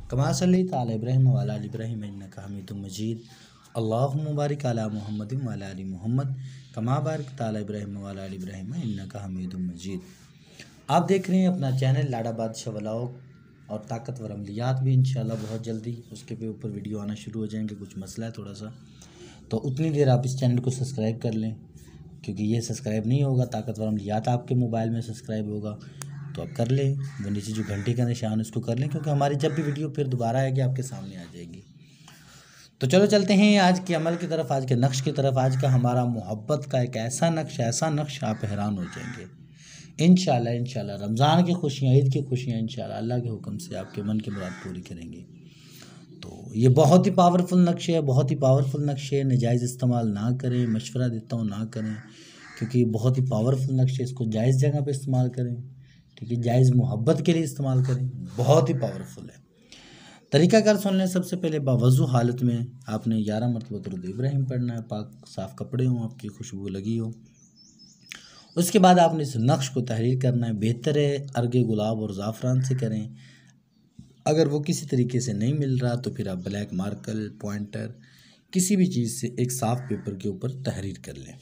कमा सल्लैता अला इब्राहीम व अला आलि इब्राहीम इन्नका हमीदुम मजीद। अल्लाहुम्मा बारिक अला मुहम्मदिन व अला आलि मुहम्मद कमा बारकता अला इब्राहीम व अला आलि इब्राहीम इन्नका हमीदुम मजीद। आप देख रहे हैं अपना चैनल लाड़ा बादशाह व्लॉग और ताकतवर अमलियात भी इंशाल्लाह बहुत जल्दी उसके पे ऊपर वीडियो आना शुरू हो जाएंगे। कुछ मसला है थोड़ा सा, तो उतनी देर आप इस चैनल को सब्सक्राइब कर लें, क्योंकि ये सब्सक्राइब नहीं होगा ताकतवर अमलियात आपके मोबाइल में सब्सक्राइब होगा तो आप कर लें। वो नीचे जो घंटे का निशान उसको कर लें, क्योंकि हमारी जब भी वीडियो फिर दोबारा आएगी आपके सामने आ जाएगी। तो चलो चलते हैं आज के अमल की तरफ, आज के नक्श की तरफ। आज का हमारा मोहब्बत का एक ऐसा नक्श आप हैरान हो जाएंगे इंशाल्लाह। रमज़ान की खुशियाँ, ईद की खुशियाँ इंशाल्लाह अल्लाह के हुक्म से आपके मन की मुराद पूरी करेंगे। तो ये बहुत ही पावरफुल नक्श है, बहुत ही पावरफुल नक्श है। नाजायज़ इस्तेमाल ना करें, मशवरा देता हूँ ना करें, क्योंकि ये बहुत ही पावरफुल नक्श है। इसको जायज़ जगह पे इस्तेमाल करें, ठीक है, जायज़ मोहब्बत के लिए इस्तेमाल करें, बहुत ही पावरफुल है। तरीक़ाकार सुन लें। सबसे पहले बावज़ू हालत में आपने 11 मरतबा दुरूद इब्राहीम पढ़ना है, पाक साफ़ कपड़े हों, आपकी खुशबू लगी हो। उसके बाद आपने इस नक्श को तहरीर करना है। बेहतर है अर्गे गुलाब और ज़ाफ़रान से करें। अगर वो किसी तरीके से नहीं मिल रहा तो फिर आप ब्लैक मार्कर, पॉइंटर, किसी भी चीज़ से एक साफ़ पेपर के ऊपर तहरीर कर लें।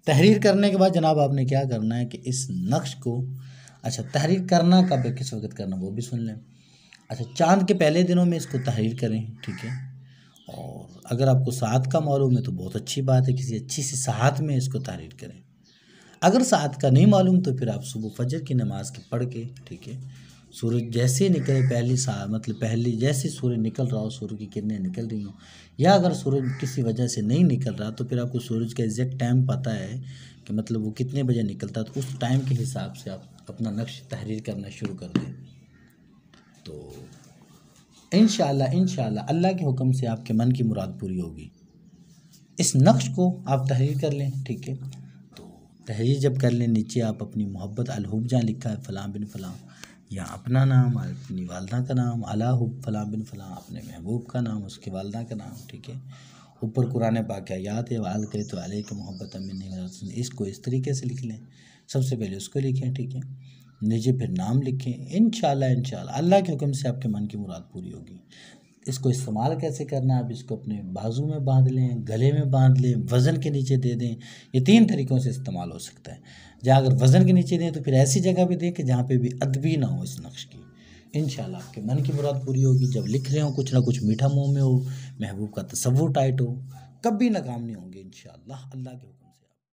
तहरीर करने के बाद जनाब आपने क्या करना है कि इस नक्श को, अच्छा तहरीर करना कब है, किस वक्त करना, वो भी सुन लें। अच्छा, चाँद के पहले दिनों में इसको तहरीर करें, ठीक है। और अगर आपको साथ का मालूम है तो बहुत अच्छी बात है, किसी अच्छी सी साथ में इसको तहरीर करें। अगर साथ का नहीं मालूम तो फिर आप सुबह फजर की नमाज़ के पढ़ के, ठीक है, सूरज जैसे निकले पहली जैसे सूरज निकल रहा हो, सूर्य की किरणें निकल रही हो, या अगर सूरज किसी वजह से नहीं निकल रहा तो फिर आपको सूरज का एग्जैक्ट टाइम पता है कि मतलब वो कितने बजे निकलता है, तो उस टाइम के हिसाब से आप अपना नक्श तहरीर करना शुरू कर दें। तो इंशाल्लाह अल्लाह के हुक्म से आपके मन की मुराद पूरी होगी। इस नक्श को आप तहरीर कर लें, ठीक है। तो तहरीर जब कर लें, नीचे आप अपनी मोहब्बत अलहुब जहाँ लिखा है फ़लाँ बिन फ़लाँ, या अपना नाम, अपनी वालदा का नाम, अला हुब फ़लाँ बिन फ़लाँ, अपने महबूब का नाम, उसकी वालदा का नाम, ठीक है। ऊपर कुरान पाक आयात है, वाल करे तो अलैहि मोहब्बत मिन्नी, इसको इस तरीके से लिख लें। सबसे पहले उसको लिखें, ठीक है, नीचे फिर नाम लिखें। इंशाल्लाह अल्लाह के हुक्म से आपके मन की मुराद पूरी होगी। इसको इस्तेमाल कैसे करना है, आप इसको अपने बाजू में बांध लें, गले में बांध लें, वज़न के नीचे दे दें। ये 3 तरीक़ों से इस्तेमाल हो सकता है। जहाँ अगर वज़न के नीचे दें तो फिर ऐसी जगह भी दें कि जहाँ पे भी अदबी ना हो इस नक्श की। इंशाल्लाह आपके मन की मुराद पूरी होगी। जब लिख रहे हो कुछ ना कुछ मीठा मुँह में हो, महबूब का तसव्वुर टाइट हो, कभी नाकाम नहीं होंगे इंशाल्लाह अल्लाह के।